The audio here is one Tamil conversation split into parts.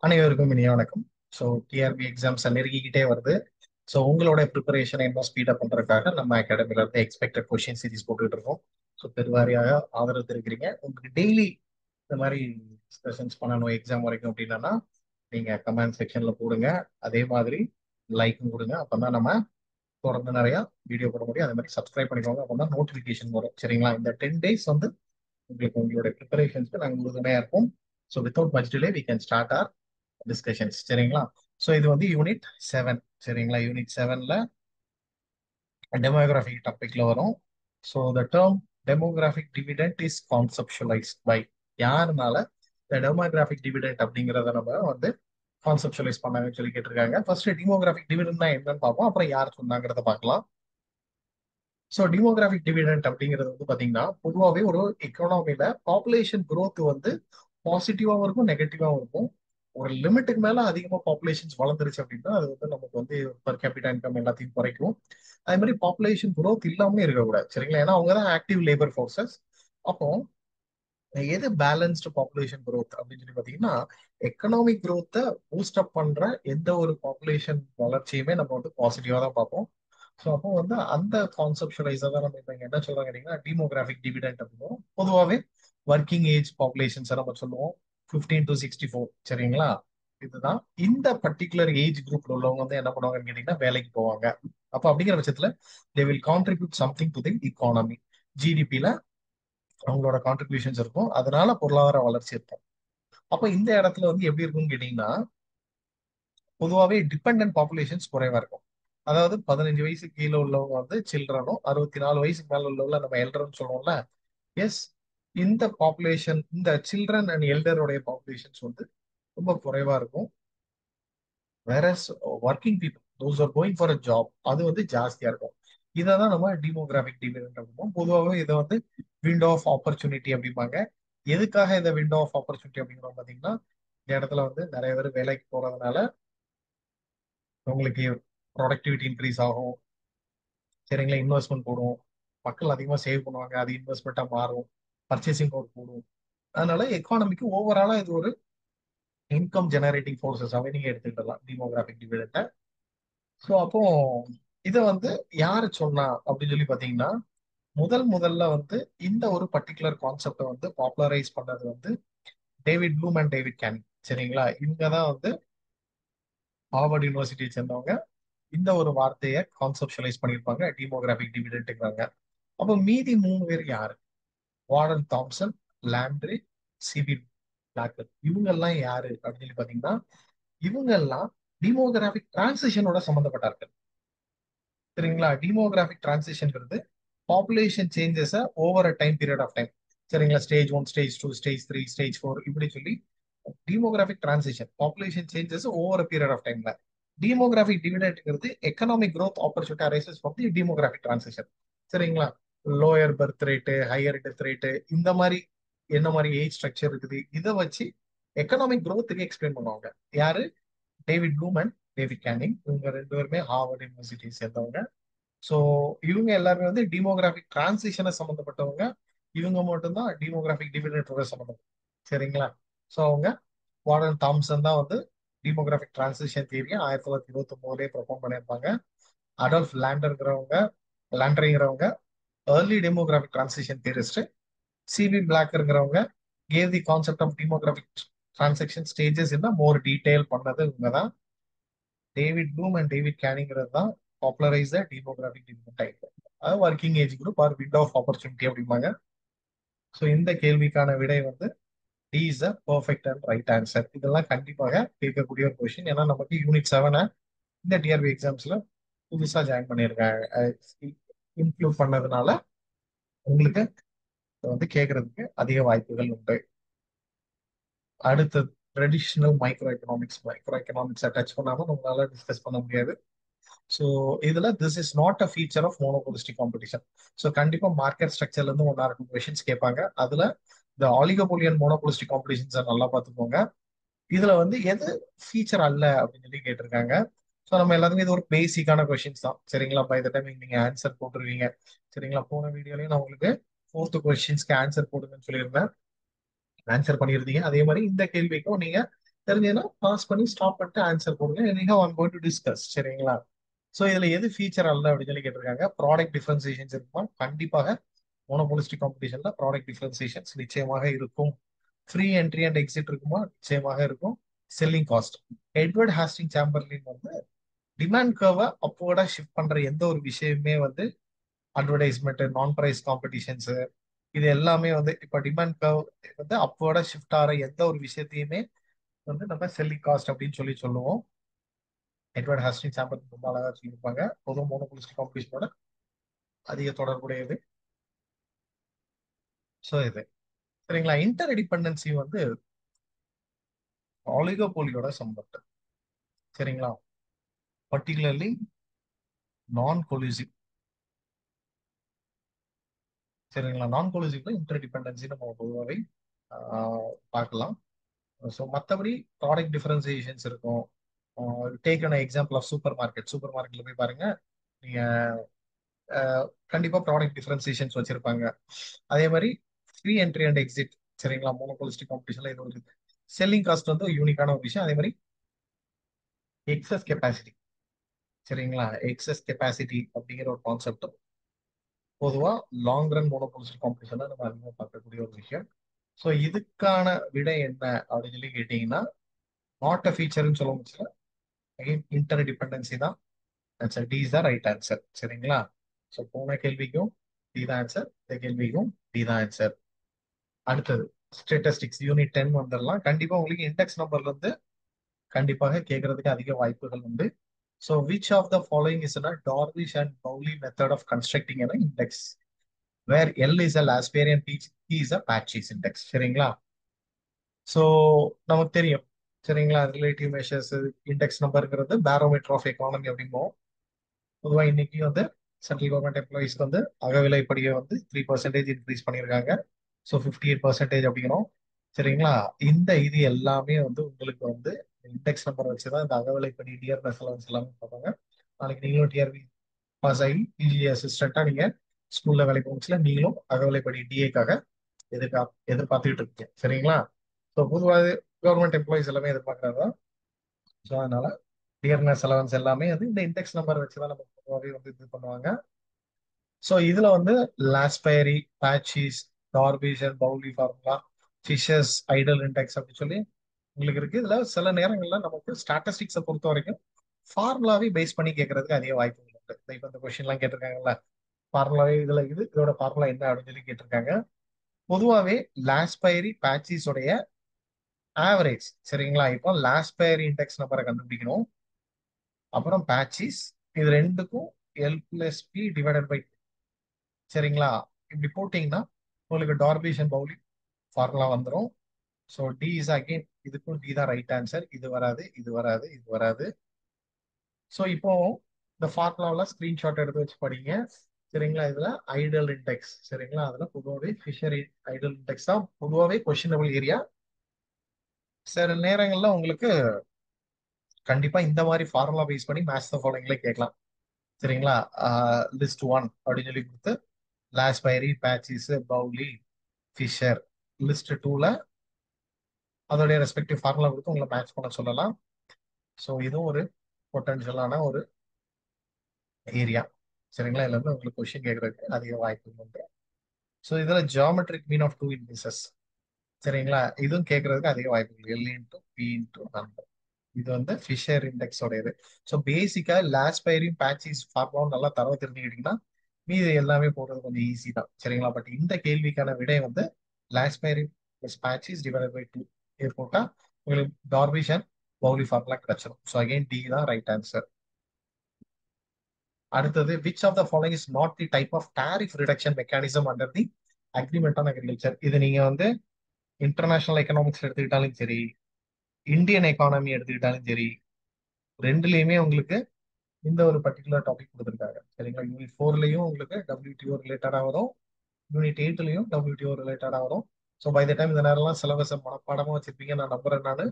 அனைவருக்கும் இனிய வணக்கம். ஸோ டிஆர்பி எக்ஸாம்ஸ் நெருங்கிக்கிட்டே வருது. ஸோ உங்களோட ப்ரிப்பரேஷனை இன்னும் ஸ்பீடப் பண்றதுக்காக நம்ம அகாடமில இருந்து எக்ஸ்பெக்டட் கொஸ்டின் சீரிஸ் போட்டுட்டு இருக்கோம். ஸோ பெருவாரியாக ஆதரவு தெரிவிக்கிறீங்க. உங்களுக்கு டெய்லி இந்த மாதிரி டிஸ்கஷன்ஸ் பண்ணணும் எக்ஸாம் வரைக்கும் அப்படின்னா நீங்க கமெண்ட் செக்ஷன்ல போடுங்க. அதே மாதிரி லைக்கும் கொடுங்க. அப்பதான் நம்ம தொடர்ந்து நிறைய வீடியோ போட முடியும். அதே மாதிரி சப்ஸ்கிரைப் பண்ணிக்கோங்க. அப்பதான் நோட்டிபிகேஷன் வரும். சரிங்களா? இந்த 10 days வந்து உங்களுக்கு உங்களுடைய ப்ரிப்பரேஷன்ஸ்க்கு நாங்கள் உறுதுணையா இருப்போம். So without much delay we can start our discussions. சரிங்களா? ஸோ இது வந்து யூனிட் 7. சரிங்களா? யூனிட் 7ல டெமோகிராஃபிக் டாபிக்ல வரும். So the term demographic dividend is conceptualised by யாருனால இந்த டெமோகிராஃபிக் டிவிடெண்ட் அப்படிங்கிறத நம்ம வந்து கான்செப்டுவலைஸ் பண்ணாங்கன்னு சொல்லி கேட்டிருக்காங்க. ஃபர்ஸ்ட் டெமோகிராஃபிக் டிவிடெண்ட்னா என்னன்னு பார்ப்போம், அப்புறம் யார் சொன்னாங்கிறத பார்க்கலாம். ஸோ டிமோகிராஃபிக் டிவிடெண்ட் அப்படிங்கிறது வந்து பாத்தீங்கன்னா பொதுவாகவே ஒரு எக்கனாமில பாப்புலேஷன் growth வந்து பாசிட்டிவாகவும் இருக்கும் நெகட்டிவாகவும் இருக்கும். ஒரு லிமிட்டுக்கு மேல அதிகமா பாப்புலேஷன்ஸ் வளர்ந்துருச்சு அப்படின்னா அது வந்து நமக்கு வந்து பர் கேபிட்டா இன்கம் எல்லாத்தையும் குறைக்கும். அதே மாதிரி பாப்புலேஷன் growth இல்லாமலே இருக்கக்கூடாது. சரிங்களா? ஏன்னா அவங்க தான் ஆக்டிவ் லேபர் ஃபோர்ஸஸ். அப்போ எது பேலன்ஸ்டு பாப்புலேஷன் growth அப்படின்னு சொல்லி பாத்தீங்கன்னா எக்கனாமிக் growth-அ பூஸ்ட் அப் பண்ற எந்த ஒரு பாப்புலேஷன் வளர்ச்சியுமே நம்ம வந்து பாசிட்டிவா தான் பார்ப்போம். ஸோ அப்போ வந்து அந்த கான்செப்டுவலைஸா தான் நம்ம இப்போ என்ன சொல்றாங்க கேட்டீங்கன்னா டிமோகிராஃபிக் டிவிடெண்ட் அப்படின்னா பொதுவாகவே ஒர்க்கிங் ஏஜ் பாப்புலேஷன்ஸை நம்ம சொல்லுவோம் 15 to 64. சரிங்களா? இதுதான் இந்த பர்டிகுலர் ஏஜ் குரூப்ல உள்ளவங்க வந்து என்ன பண்ணுவாங்கன்னு கேட்டீங்கன்னா வேலைக்கு போவாங்க. அப்போ அப்படிங்கிற பட்சத்துல they will contribute something to the economy. ஜிடிபியில அவங்களோட கான்ட்ரிபியூஷன்ஸ் இருக்கும். அதனால பொருளாதார வளர்ச்சி இருக்கும். அப்போ இந்த இடத்துல வந்து எப்படி இருக்கும்னு கேட்டீங்கன்னா பொதுவாகவே டிபெண்டன்ட் பாப்புலேஷன்ஸ் குறைவா இருக்கும். அதாவது 15 வயசுக்கு கீழே உள்ளவங்க வந்து சில்ட்ரனும் 64 வயசுக்கு மேல உள்ளவங்க நம்ம எல்டர்னு சொல்லுவோம்ல. எஸ், இந்த பாப்புலேஷன் இந்த சில்ட்ரன் அண்ட் எல்டருடைய பாப்புலேஷன்ஸ் வந்து ரொம்ப குறைவா இருக்கும். வேற working people those are going for a job அது வந்து ஜாஸ்தியா இருக்கும். இதை தான் நம்ம டிமோகிராபிக் டிவிடெண்ட் அப்படிம்போம். பொதுவாகவே இதை வந்து விண்டோ ஆஃப் ஆப்பர்ச்சுனிட்டி அப்படிம்பாங்க. எதுக்காக இந்த விண்டோ ஆஃப் ஆப்பர்ச்சுனிட்டி அப்படிங்கிறோம் பார்த்தீங்கன்னா இந்த இடத்துல வந்து நிறைய பேர் வேலைக்கு போறதுனால உங்களுக்கு ப்ரொடக்டிவிட்டி இன்க்ரீஸ் ஆகும். சரிங்களா? இன்வெஸ்ட்மெண்ட் போடுவோம். மக்கள் அதிகமாக சேவ் பண்ணுவாங்க. அது இன்வெஸ்ட்மெண்ட்டாக மாறும். பர்ச்சேசிங் பவர் கூடும். அதனால எக்கானமிக்கு ஓவராலா இது ஒரு இன்கம் ஜெனரேட்டிங் ஃபோர்ஸஸாவே நீங்க எடுத்துக்கிடலாம் டிமோகிராபிக் டிவிடெண்ட்டை. ஸோ அப்போ இதை வந்து யாரு சொன்னா அப்படின்னு சொல்லி பார்த்தீங்கன்னா முதல்ல வந்து இந்த ஒரு பர்டிகுலர் கான்செப்டை வந்து பாப்புலரைஸ் பண்ணது வந்து David Bloom and David Canning. சரிங்களா? இவங்க தான் வந்து ஹார்வர்ட் யூனிவர்சிட்டியை சேர்ந்தவங்க. இந்த ஒரு வார்த்தையை கான்செப்டுவலைஸ் பண்ணியிருப்பாங்க டிமோகிராபிக் டிவிடெண்ட்டுங்கிறாங்க. அப்போ மீதி 3 பேர் யாரு? வார்டன் தாம்சன், லாண்ட்ரி, சிபி பிளாக்கர். இவங்க எல்லாம் யாரு அப்படின்னு சொல்லி பாத்தீங்கன்னா இவங்க எல்லாம் டிமோகிராபிக் டிரான்சிஷனோட சம்பந்தப்பட்டார்கள். சரிங்களா? டிமோகிராபிக் டிரான்சிஷன்ங்கிறது population changes over a time period of time. சரிங்களா? ஸ்டேஜ் 1, ஸ்டேஜ் 2, ஸ்டேஜ் 3, ஸ்டேஜ் 4 இப்படி சொல்லி demographic transition population changes over period of டைம்ல. டிமோகிராபிக் டிவிடெண்ட்ங்கிறது economic growth opportunity arises from the demographic transition. சரிங்களா? Lower birth rate, higher death rate, இந்த மாதிரி என்ன மாதிரி ஏஜ் ஸ்ட்ரக்சர் இருக்குது இதை வச்சு எக்கனாமிக் growth-க்கு எக்ஸ்பிளைன் பண்ணுவாங்க. யாரு? David Bloom and David Canning. இவங்க 2 பேருமே ஹார்வர்ட் யூனிவர்சிட்டியை சேர்ந்தவங்க. ஸோ இவங்க எல்லாருமே வந்து டிமோகிராபிக் டிரான்சிஷனை சம்மந்தப்பட்டவங்க. இவங்க மட்டும்தான் டிமோகிராபிக் டிவிடெண்டோட சம்மந்தம். சரிங்களா? ஸோ அவங்க வார்டன் தாம்சன் தான் வந்து டிமோகிராபிக் டிரான்சிஷன் தியரியை 1929 ப்ரொபோன் பண்ணியிருப்பாங்க. அடால்ஃப் லாண்டரிங்கிறவங்க early demographic transition theorist. C P பிளாக்கருங்கிறவங்க gave the concept of demographic transaction stages என்ன மோர் டீடைல் பண்ணது இவங்க தான். டேவிட் ப்ளூம் அண்ட் டேவிட் கேனிங்கிறது தான் பாப்புலரைஸ் டெமோகிராபிக் டிவிடெண்ட் டைப். அது working age group or window of opportunity அப்படிம்பாங்க. ஸோ இந்த கேள்விக்கான விடை வந்து D is a perfect and right answer. இதெல்லாம் கண்டிப்பாக கேட்கக்கூடிய ஒரு கொஸ்டின். ஏன்னா நமக்கு யூனிட் 7 இந்த டிஆர்பி எக்ஸாம்ஸ்ல புதுசா ஜாயின் பண்ணியிருக்காங்க, இன்க்ளூட் பண்ணதுனால உங்களுக்கு வந்து கேட்கறதுக்கு அதிக வாய்ப்புகள் உண்டு. அடுத்து ட்ரெடிஷ்னல் மைக்ரோ எக்கனாமிக்ஸை டச் பண்ணாம நம்மளால டிஸ்கஸ் பண்ண முடியாது. ஸோ இதுல this is not a feature of monopolistic competition. So கண்டிப்பா மார்க்கெட் ஸ்ட்ரக்சர்ல இருந்து 1 or 2 கொஸ்டின்ஸ் கேட்பாங்க. அதுல இந்த ஆலிகோபோலியன் மோனோபோலிஸ்டிக் காம்படிஷன்ஸை நல்லா பார்த்துக்கோங்க. இதுல வந்து எது ஃபீச்சர் அல்ல அப்படின்னு சொல்லி கேட்டிருக்காங்க. ஸோ நம்ம எல்லாத்துக்கும் இது ஒரு பேசிக்கான கொஸ்டின்ஸ் தான். சரிங்களா? பை த டைம் நீங்க ஆன்சர் போட்டுருவீங்க. சரிங்களா? போன வீடியோலயும் நான் உங்களுக்கு 4th கொஸ்டின்ஸ்க்கு ஆன்சர் போடுங்கன்னு சொல்லியிருந்தேன். ஆன்சர் பண்ணியிருந்தீங்க. அதே மாதிரி இந்த கேள்விக்கும் நீங்க தெரிஞ்சதுன்னா பாஸ் பண்ணி ஸ்டாப் பண்ணிட்டு ஆன்சர் போடுங்க. நீங்க ஒன் கோயிங் டு டிஸ்கஸ். சரிங்களா? ஸோ இதுல எது ஃபீச்சர் அல்ல அப்படின்னு சொல்லி கேட்டிருக்காங்க. ப்ராடக்ட் டிஃபரன்சியேஷன்ஸ் இருக்குமா? கண்டிப்பாக மோனோபோலிஸ்டிக் காம்படிஷன்ல ப்ராடக்ட் டிஃபரன்சியேஷன்ஸ் நிச்சயமாக இருக்கும். ஃப்ரீ என்ட்ரி அண்ட் எக்ஸிட் இருக்குமா? நிச்சயமாக இருக்கும். Selling cost. Edward Hastings Chamberlain வந்து டிமாண்ட் கர்வை அப்போட ஷிஃப்ட் பண்ற எந்த ஒரு விஷயமே வந்து அட்வர்டைஸ்மெண்ட், நான் பிரைஸ் காம்படிஷன்ஸ், இது எல்லாமே வந்து இப்ப டிமாண்ட் கர்வ் வந்து அப்போட ஷிஃப்ட் ஆகிற எந்த ஒரு விஷயத்தையுமே வந்து நம்ம செல்லிங் காஸ்ட் அப்படின்னு சொல்லி சொல்லுவோம். எட்வர்ட் ஹாஸ்டிங் சாம்பர் ரொம்ப அழகா சொல்லியிருப்பாங்க. பொதுவாக மோனோபோலிஸ்டிக் காம்படிஷனோட அதிக தொடர்புடையது. ஸோ இது சரிங்களா. இன்டர் டிபெண்டன்சி வந்து ஆலிகோபோலியோட சம்பந்தம். சரிங்களா? பர்டிகுலர்லி நான் கொலிசிவ். சரிங்களா? நான் கொலிசிவ்ல இன்டர் டிபெண்டன்சி நம்ம பொதுவாகவே பார்க்கலாம். ஸோ மற்றபடி ப்ராடக்ட் டிஃபரன்சியேஷன்ஸ் இருக்கும். Take an example of supermarket. Super மார்க்கெட்ல போய் பாருங்க, நீங்க கண்டிப்பா ப்ராடக்ட் டிஃபரன்சியேஷன்ஸ் வச்சிருப்பாங்க. அதே மாதிரி ஃப்ரீ என்ட்ரி அண்ட் எக்ஸிட். சரிங்களா? மோனோபோலிஸ்டிக் காம்படிஷன்ல இது ஒரு செல்லிங் காஸ்ட் வந்து யூனிக்கான ஒரு விஷயம். அதே மாதிரி எக்ஸஸ் கெப்பாசிட்டி. சரிங்களா? எக்ஸஸ் கெப்பாசிட்டி அப்படிங்கிற ஒரு கான்செப்ட் பொதுவா லாங் ரன் மோனோபோலிஸ்டிக் காம்படிஷன்ல நம்ம அதிகமாக பார்க்கக்கூடிய ஒரு விஷயம். ஸோ இதுக்கான விடை என்ன அப்படின்னு சொல்லி கேட்டீங்கன்னா, நாட் அ ஃபீச்சர்னு சொல்ல முடியல. அகைன் இன்டர் டிபெண்டன்சி தான் answer. D is the right answer. சரிங்களா? ஸோ போன கேள்விக்கும் டி தான் ஆன்சர், இந்த கேள்விக்கும் டி தான் ஆன்சர். அடுத்தது ஸ்டேட்டஸ்டிக்ஸ் யூனிட் 10 வந்துடலாம். கண்டிப்பா உங்களுக்கு இண்டெக்ஸ் நம்பர்ல இருந்து கண்டிப்பாக கேட்கறதுக்கு அதிக வாய்ப்புகள் உண்டு. So which of the following is Drobisch and Bowley method of constructing an index where L is a Laspeyres beach, P is a Paasche's index. சரிங்களா? ஸோ நமக்கு தெரியும். சரிங்களா? ரிலேட்டிவ் மெஷர்ஸ், இண்டெக்ஸ் நம்பருங்கிறது பேரோமீட்டர் ஆஃப் எக்கானமி அப்படிம்போம். பொதுவாக இன்னைக்கு வந்து சென்ட்ரல் கவர்மெண்ட் எம்ப்ளாயிஸ்க்கு வந்து அகவிலைப்படியை வந்து 3% இன்க்ரீஸ் பண்ணியிருக்காங்க. ஸோ 58% அப்படிங்கிறோம். சரிங்களா? இந்த இது எல்லாமே வந்து உங்களுக்கு வந்து இண்டெக்ஸ் நம்பர் வச்சுதான் இந்த அகவிலைப்படி டிஆர்எஸ் அலவன்ஸ் எல்லாமே பார்ப்பாங்க. நாளைக்கு நீங்களும் டிஆர்பி பாஸ் ஆகி பிஜி அசிஸ்டண்டா நீங்க ஸ்கூல்ல வேலைக்கு போச்சுல, நீங்களும் அகவிலைப்படி டிஏக்காக எதிர்பார்த்துக்கிட்டு இருக்கீங்க. சரிங்களா? ஸோ பொதுவாக கவர்மெண்ட் எம்ப்ளாயிஸ் எல்லாமே எதிர்பார்க்கறது. ஸோ அதனால டியர்னஸ் அலவன்ஸ் எல்லாமே வந்து இந்த இண்டெக்ஸ் நம்பர் வச்சுதான் நம்ம பொதுவாகவே வந்து இது பண்ணுவாங்க. ஸோ இதுல வந்து Laspeyres, Paasche's, Drobisch and Bowley formula, Fisher's ideal index அப்படின்னு சொல்லி உங்களுக்கு இருக்கு. இதுல சில நேரங்கள்ல நமக்கு ஸ்டாட்டிஸ்டிக்ஸை பொறுத்த வரைக்கும் ஃபார்முலாவே பேஸ் பண்ணி கேட்கறதுக்கு அதிக வாய்ப்புகள் உண்டு. இப்போ இந்த கொஸ்டின் எல்லாம் கேட்டிருக்காங்கல்ல, ஃபார்முலாவே இதுல இதோட ஃபார்முலா என்ன அப்படின்னு சொல்லி கேட்டிருக்காங்க. பொதுவாகவே லாஸ்பெரி பேச்சிஸ் உடைய ஆவரேஜ். சரிங்களா? இப்போ லாஸ்பெரி இண்டெக்ஸ் நம்பரை கண்டுபிடிக்கணும். அப்புறம் பேச்சிஸ், இது ரெண்டுக்கும் L plus P divided by. சரிங்களா? இப்படி போட்டீங்கன்னா உங்களுக்கு டார்பிஷ் அண்ட் பவுலி ஃபார்முலா வந்துடும். ஸோ டி இஸ் அகெயின், இதுக்கும் டி தான் ரைட் ஆன்சர். இது வராது, இது வராது, இது வராது. ஸோ இப்போ இந்த ஃபார்முலாவில் ஸ்கிரீன்ஷாட் எடுத்து வச்சு படிங்க. சரிங்களா? இதுல ஐடல் இண்டெக்ஸ். சரிங்களா? அதுல பொதுவாகவே ஃபிஷர் ஐடல் இண்டெக்ஸ் தான் பொதுவாகவே கொஸ்டினபிள் ஏரியா. சில நேரங்கள்ல உங்களுக்கு கண்டிப்பா இந்த மாதிரி ஃபார்முலா பேஸ் பண்ணி மேட்ச் த ஃபாலோயிங்ல கேட்கலாம். சரிங்களா? லிஸ்ட் 1 அப்படின்னு சொல்லி கொடுத்து லாஸ்பெரி, பேச்சிஸ், பவுலி, ஃபிஷர். லிஸ்ட் 2ல அதோடைய ரெஸ்பெக்டிவ் ஃபார்முலா கொடுத்து உங்களை மேட்ச் பண்ண சொல்லலாம். ஸோ இதுவும் ஒரு பொட்டன்ஷியலான ஒரு ஏரியா. சரிங்களா? இதுல இருந்து உங்களுக்கு கொஸ்டின் கேட்கறதுக்கு அதிக வாய்ப்பு உண்டு. ஸோ இதுல geometric mean of two indices. சரிங்களா? இதுவும் கேட்கறதுக்கு அதிக வாய்ப்பு இருக்கு. L into P into number. இது வந்து ஃபிஷர் இண்டெக்ஸோட இது. ஸோ பேசிக்கா லாஸ்பெரியும் பேச்சிஸ் ஃபார்முலாவும் நல்லா தரவு தெரிஞ்சுக்கிட்டீங்கன்னா மீது எல்லாமே போடுறது கொஞ்சம் ஈஸி தான். சரிங்களா? பட் இந்த கேள்விக்கான விடை வந்து Laspeyres plus Paasche's divide by 2 இது போட்டா உங்களுக்கு டார்பிஷ் அண்ட் பவுலி ஃபார்முலா கிடைச்சிடும். ஸோ அகைன் டி தான் ரைட் ஆன்சர். அடுத்தது which of the following is not the type of tariff reduction mechanism under the agreement on agriculture. இது நீங்க வந்து இன்டர்நேஷனல் எக்கனாமிக்ஸ் எடுத்துக்கிட்டாலும் சரி, இந்தியன் எக்கானமி எடுத்துக்கிட்டாலும் சரி, ரெண்டுலயுமே உங்களுக்கு இந்த ஒரு பர்டிகுலர் டாபிக் கொடுத்துருக்காங்க. சரிங்களா? யூனிட் 4லயும் உங்களுக்கு WTO ரிலேட்டடா வரும், யூனிட் 8லயும் WTO ரிலேட்டடா வரும். ஸோ பை த டைம் இந்த நேரம்லாம் சிலபஸ் மனப்பாடமா வச்சிருப்பீங்க நான் நம்புறேன் நான்.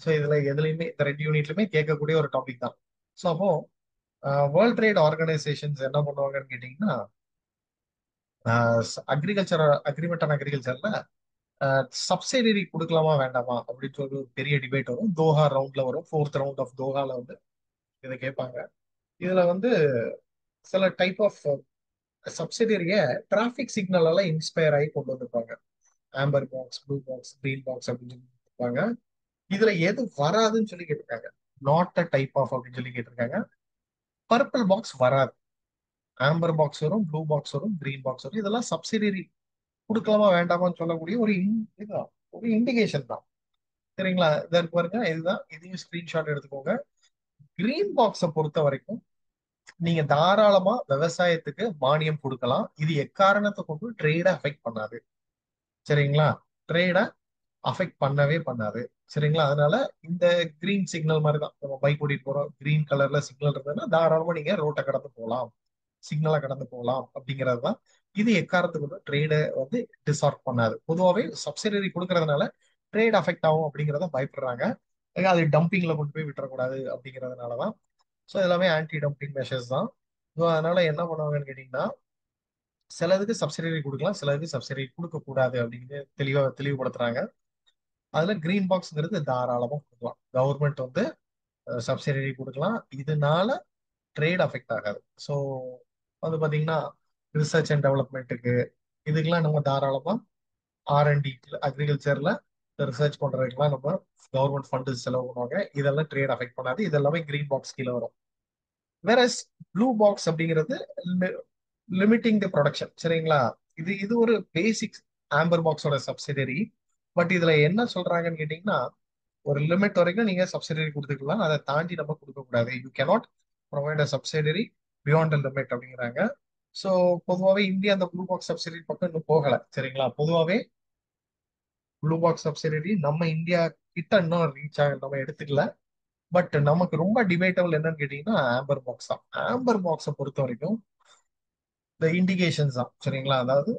ஸோ இதுல எதுலையுமே இந்த ரெண்டு யூனிட்லயுமே கேட்கக்கூடிய ஒரு டாபிக் தான். ஸோ அப்போ வேர்ல்ட் ட்ரேட் ஆர்கனைசேஷன்ஸ் என்ன பண்ணுவாங்கன்னு கேட்டீங்கன்னா, அக்ரிகல்ச்சர் அக்ரிமெண்ட் ஆன் அக்ரிகல்ச்சர்ல சப்சிடரி கொடுக்கலாமா வேண்டாமா அப்படின்னு சொல்லி ஒரு பெரிய டிபேட் வரும். தோஹா ரவுண்ட்ல வரும், ஃபோர்த் ரவுண்ட் ஆஃப் தோஹால வந்து இதை கேட்பாங்க. இதுல வந்து சில டைப் ஆஃப் சப்சிடரிய டிராபிக் சிக்னல் எல்லாம் இன்ஸ்பயர் ஆகி கொண்டு வந்திருப்பாங்க. Amber box, blue box, green box அப்படின்னு சொல்லி இருப்பாங்க. இதுல எது வராதுன்னு சொல்லி கேட்டிருக்காங்க. நாட் அ டைப் ஆஃப் அப்படின்னு சொல்லி கேட்டிருக்காங்க. பர்பிள் பாக்ஸ் வராது. ஆம்பர் பாக்ஸ் வரும், ப்ளூ பாக்ஸ் வரும், கிரீன் பாக்ஸ் வரும். இதெல்லாம் சப்சிடரி கொடுக்கலாமா வேண்டாமான்னு சொல்லக்கூடிய ஒரு இதுதான், ஒரு இண்டிகேஷன் தான். சரிங்களா? இதற்கு பாருங்க, இதுதான். இதையும் ஸ்கிரீன்ஷாட் எடுத்துக்கோங்க. கிரீன் பாக்ஸை பொறுத்த வரைக்கும் நீங்க தாராளமா விவசாயத்துக்கு மானியம் கொடுக்கலாம். இது எக்காரணத்தை கொண்டு ட்ரேட அஃபெக்ட் பண்ணாது. சரிங்களா? ட்ரேட அஃபெக்ட் பண்ணவே பண்ணாது. சரிங்களா? அதனால இந்த கிரீன் சிக்னல் மாதிரி தான். நம்ம பைக் ஓட்டிட்டு போறோம், கிரீன் கலர்ல சிக்னல் இருந்ததுன்னா தாராளமா நீங்க ரோட்டை கடந்து போகலாம், சிக்னலை கடந்து போகலாம் அப்படிங்கிறது தான். இது எக்காரணத்துக்கு ட்ரேடை வந்து டிஸ்ஆர்ட் பண்ணாது. பொதுவாகவே சப்சிடரி கொடுக்கறதுனால ட்ரேட் அஃபெக்ட் ஆகும் அப்படிங்கிறத பயப்படுறாங்க. அது டம்பிங்ல கொண்டு போய் விட்டுறக்கூடாது அப்படிங்கிறதுனாலதான். ஸோ எல்லாமே ஆன்டி டம்பிங் மெஷர்ஸ் தான். ஸோ அதனால என்ன பண்ணுவாங்கன்னு கேட்டீங்கன்னா, சிலதுக்கு சப்சிடரி கொடுக்கலாம், சிலதுக்கு சப்சிடரி கொடுக்க கூடாது அப்படின்னு தெளிவுபடுத்துறாங்க. அதுல கிரீன் பாக்ஸ்ங்கிறது தாராளமா கொடுக்கலாம். கவர்மெண்ட் வந்து சப்சிடரி கொடுக்கலாம். இதனால ட்ரேட் அஃபெக்ட் ஆகாது. ஸோ வந்து பாத்தீங்கன்னா, ரிசர்ச் அண்ட் டெவலப்மெண்ட்டுக்கு இதுக்கெல்லாம் நம்ம தாராளமா R&D அக்ரிகல்ச்சர்ல ரிசர்ச் பண்றதுக்கெல்லாம் நம்ம கவர்மெண்ட் ஃபண்ட் செலவு பண்ணுவாங்க. இதெல்லாம் ட்ரேட் அஃபெக்ட் பண்ணாது. இதெல்லாமே கிரீன் பாக்ஸ் கீழே வரும். வேற ப்ளூ பாக்ஸ் அப்படிங்கிறது லிமிட்டிங் தி ப்ரொடக்ஷன். சரிங்களா? இது ஒரு பேசிக் ஆம்பர் பாக்ஸோட சப்சிடரி. பட் இதுல என்ன சொல்றாங்கன்னு கேட்டீங்கன்னா, ஒரு லிமிட் வரைக்கும் நீங்க சப்சிடரி கொடுத்துக்கலாம், அதை தாண்டி நம்ம கொடுக்க கூடாது. You cannot provide a subsidiary beyond the limit அப்படிங்கிறாங்க. ஸோ பொதுவாகவே இந்தியா அந்த ப்ளூ பாக்ஸ் சப்சிடரி பக்கம் இன்னும் போகல. சரிங்களா? பொதுவாகவே ப்ளூ பாக்ஸ் சப்சிடரி நம்ம இந்தியா கிட்ட இன்னும் ரீச் ஆக நம்ம எடுத்துக்கல. பட் நமக்கு ரொம்ப டிபேட்டபிள் என்னன்னு கேட்டீங்கன்னா ஆம்பர் பாக்ஸ் தான். ஆம்பர் பாக்ஸை பொறுத்த வரைக்கும் இந்த இண்டிகேஷன்ஸ் தான். சரிங்களா? அதாவது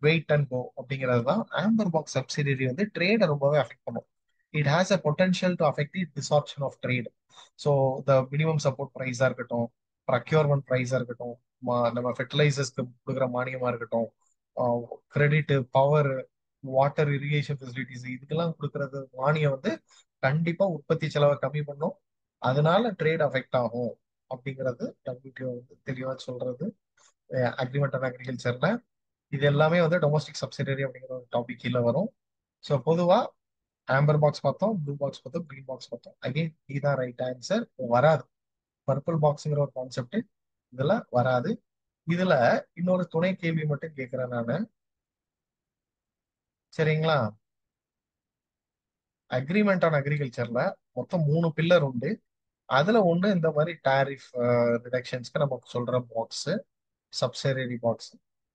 வெயிட் அண்ட் கோ அப்படிங்கிறது தான். ஆம்பர் பாக்ஸ் சப்சிடரி வந்து ட்ரேடை ரொம்பவே அஃபெக்ட் பண்ணும். It has a potential to affect the disruption of trade. So the minimum support ப்ரைஸா இருக்கட்டும், ப்ரக்யூர்மெண்ட் ப்ரைஸா இருக்கட்டும், நம்ம ஃபெர்டிலைசர்ஸ்க்கு கொடுக்குற மானியமா இருக்கட்டும், credit, power, water irrigation facilities இதுக்கெல்லாம் கொடுக்கறது மானியம் வந்து கண்டிப்பா உற்பத்தி செலவை கம்மி பண்ணும். அதனால ட்ரேட் அஃபெக்ட் ஆகும் அப்படிங்கிறது WTO வந்து தெளிவா சொல்றது. அக்ரிமெண்ட் ஆன் அக்ரிகல்ச்சர்ல இது எல்லாமே வந்து டொமஸ்டிக் சப்சிடரி அப்படிங்கிற ஒரு டாபிக் கீழே வரும். ஸோ பொதுவா ஆம்பர் பாக்ஸ் பார்த்தோம், ப்ளூ பாக்ஸ் பார்த்தோம், கிரீன் பாக்ஸ் பார்த்தோம். அகைன் இதுதான் ரைட் ஆன்சர். வராது. பர்பிள் பாக்ஸ்ங்கிற ஒரு கான்செப்ட் இதுல வராது. இதுல இன்னொரு துணை கேள்வி மட்டும் கேட்கிறேன் நானு. சரிங்களா? அக்ரிமெண்ட் ஆன் அக்ரிகல்ச்சர்ல மொத்தம் 3 பில்லர் உண்டு. அதுல ஒண்ணு இந்த மாதிரி டாரிஃப் ரிடக்ஷன்ஸ்க்கு நமக்கு சொல்ற பாக்ஸ், சப்சிடரி பாக்ஸ்.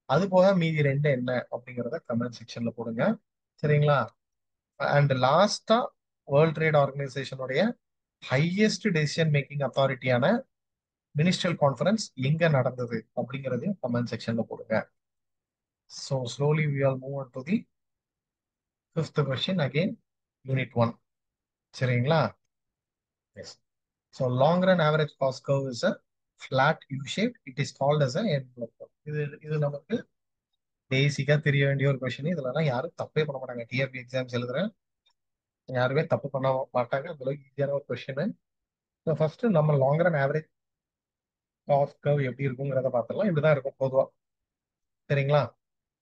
அது போக மீதி ரெண்டு என்ன அப்படிங்கிறத கமெண்ட் செக்ஷன்ல போடுங்க. சரிங்களா? அண்ட் லாஸ்டா வேர்ல்ட் ட்ரேட் ஆர்கனைசேஷனுடைய ஹையஸ்ட் டெசிஷன் மேக்கிங் அத்தாரிட்டியான மினிஸ்ட்ரியல் கான்ஃபரன்ஸ் எங்க நடந்தது அப்படிங்கறதையும் கமெண்ட் செக்ஷன்ல போடுங்க. So slowly we all move on to the fifth question again, unit 1. சரிங்களா? Yes. So long run average cost curve is a flat U shape. It is called as a envelope curve. இது நமக்கு பேசிக்கா தெரிய வேண்டிய ஒரு கொஸ்டின். இதுலலாம் யாரும் தப்பே பண்ண மாட்டாங்க. டிஆர்பி எக்ஸாம்ஸ் எழுதுறேன், யாருமே தப்பு பண்ண மாட்டாங்க. அந்த அளவுக்கு ஈஸியான ஒரு கொஸ்டின். ஃபர்ஸ்ட் நம்ம long run average cost curve எப்படி இருக்குங்கிறத பார்த்துடலாம். இப்படிதான் இருக்கும் பொதுவா. சரிங்களா?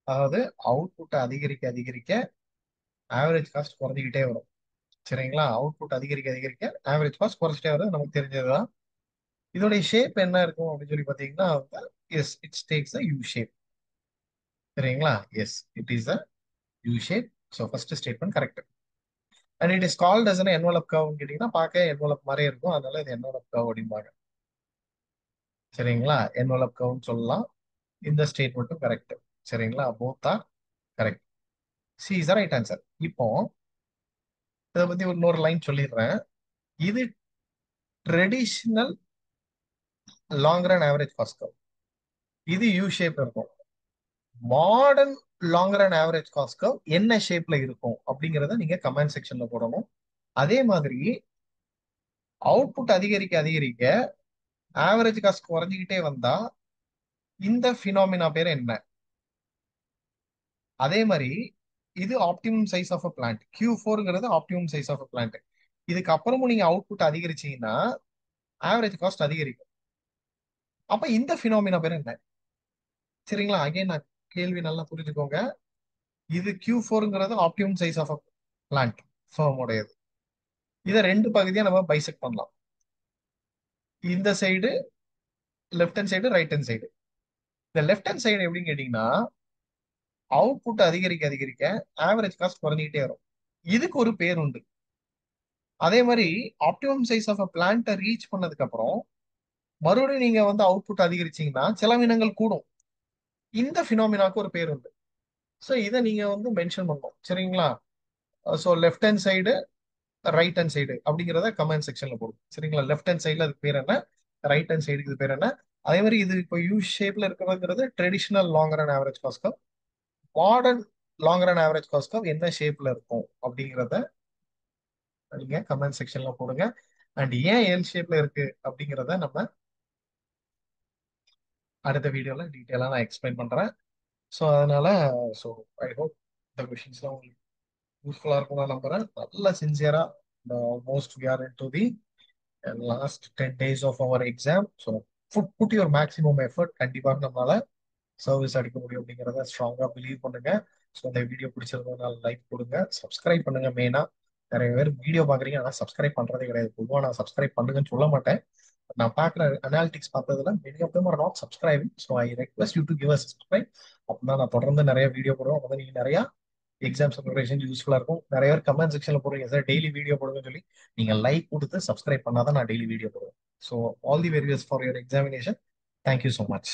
அதாவது அவுட்புட் அதிகரிக்க அதிகரிக்க ஆவரேஜ் காஸ்ட் குறைஞ்சிக்கிட்டே வரும். சரிங்களா? அவுட்புட் அதிகரிக்க அதிகரிக்க ஆவரேஜ் காஸ்ட் குறைச்சிட்டே வரும், நமக்கு தெரிஞ்சதுதான். இதோடைய ஷேப் என்ன இருக்கும் அப்படின்னு சொல்லி பாத்தீங்கன்னா, yes it's takes a U shape. சரிங்களா? Yes it is a U shape. So first statement correct. And it is called as an என்வலப் கர்வ்னு கேட்டீங்கன்னா, பார்க்க என்வலப் மாதிரியே இருக்கும், அதனால இது என்வலப் கர்வ் அப்படிம்பாங்க. சரிங்களா? என்வலப் கர்வ்னு சொல்லலாம். இந்த ஸ்டேட்மெண்ட்டும் கரெக்ட். சரிங்களா? Both are correct. C is right answer. இப்போ இதை பத்தி இன்னொரு லைன் சொல்லிடுறேன். இது traditional long run average cost curve. இது யூ ஷேப் இருக்கும். Modern long run average cost curve என்ன ஷேப்ல இருக்கும் அப்படிங்கறத நீங்க கமெண்ட் செக்ஷன்ல போடணும். அதே மாதிரி அவுட்புட் அதிகரிக்க அதிகரிக்க ஆவரேஜ் காஸ்ட் குறைஞ்சிக்கிட்டே வந்தா இந்த பினாமினா பேர் என்ன? அதே மாதிரி இது optimum size of a plant. Q4ங்கிறது optimum size of a plant. இதுக்கு அப்புறமும் நீங்க அவுட்புட் அதிகரிச்சீங்கன்னா ஆவரேஜ் காஸ்ட் அதிகரிக்கும். அப்ப இந்த பினாமினா பேர் என்ன? சரிங்களா? அகைன் நான் கேள்வி நல்லா புரிஞ்சுக்கோங்க. இது Q4ங்கிறது optimum size of a plant ஃபார்முடையது. இதை ரெண்டு பகுதியா நம்ம பைசெக்ட் பண்ணலாம். இந்த side left hand side, right hand side. இந்த லெஃப்ட் ஹேண்ட் சைடு எப்படின்னு கேட்டீங்கன்னா அவுட்புட் அதிகரிக்க அதிகரிக்க ஆவரேஜ் காஸ்ட் குறைஞ்சிக்கிட்டே வரும். இதுக்கு ஒரு பேர் உண்டு. அதே மாதிரி ஆப்டிமம் சைஸ் ஆஃப் அ பிளான்ட்டை ரீச் பண்ணதுக்கு அப்புறம் மறுபடியும் நீங்க வந்து அவுட்புட் அதிகரிச்சீங்கன்னா செலவினங்கள் கூடும். இந்த பினாமினாக்கு ஒரு பேர் உண்டு. ஸோ இதை நீங்க வந்து மென்ஷன் பண்ணணும். சரிங்களா? So left hand side, right hand side அப்படிங்கிறத கமெண்ட் செக்ஷன்ல போடும். சரிங்களா? லெஃப்ட் ஹேண்ட் சைடுல அதுக்கு பேர் என்ன, ரைட் ஹேண்ட் சைடுக்கு இது பேர் என்ன. அதே மாதிரி இது இப்போ யூ ஷேப்ல இருக்கிறதுங்கிறது traditional long run average cost curve. Modern long run average cost curve என்ன ஷேப்ல இருக்கும் அப்படிங்கிறத நீங்க கமெண்ட் செக்ஷன்ல போடுங்க. அண்ட் ஏன் எல் ஷேப்ல இருக்கு அப்படிங்கிறத நம்ம அடுத்த வீடியோல டீட்டெயிலா நான் எக்ஸ்பிளைன் பண்றேன். ஸோ அதனால ஸோ ஐ ஹோப் இந்த கொஷின்ஸ்லாம் உங்களுக்கு யூஸ்ஃபுல்லா இருக்கும் நான் நம்புறேன். நல்ல சின்சியரா almost we are into the last 10 days of our exam. So put your maximum effort. கண்டிப்பாக நம்மளால சர்வீஸ் அடிக்க முடியும் அப்படிங்கிறத ஸ்ட்ராங்கா பிலீவ் பண்ணுங்க. ஸோ இந்த வீடியோ பிடிச்சிருந்ததுனால லைக் கொடுங்க, சப்ஸ்கிரைப் பண்ணுங்க. மெயினா நிறைய பேர் வீடியோ பாக்குறீங்க ஆனா சப்ஸ்கிரைப் பண்றதே கிடையாது. பொதுவாக நான் சப்ஸ்கிரைப் பண்ணுங்கன்னு சொல்ல மாட்டேன். நான் பார்க்குற அனாலிட்டிக்ஸ் பார்த்ததுல many of them are not subscribing. So I request you to give us subscribe. அப்பதான் நான் தொடர்ந்து நிறைய வீடியோ போடுவோம். அப்பதான் நீங்க நிறைய எக்ஸாம்ஸ் ப்ரிப்பரேஷன் யூஸ்ஃபுல்லா இருக்கும். நிறைய பேர் கமெண்ட் செக்ஷன்ல போடுறீங்க சார் டெய்லி வீடியோ போடுங்கன்னு சொல்லி. நீங்க லைக் கொடுத்து சப்ஸ்கிரைப் பண்ணாதான் நான் டெய்லி வீடியோ போடுவேன். So all the very best for your examination. Thank you so much.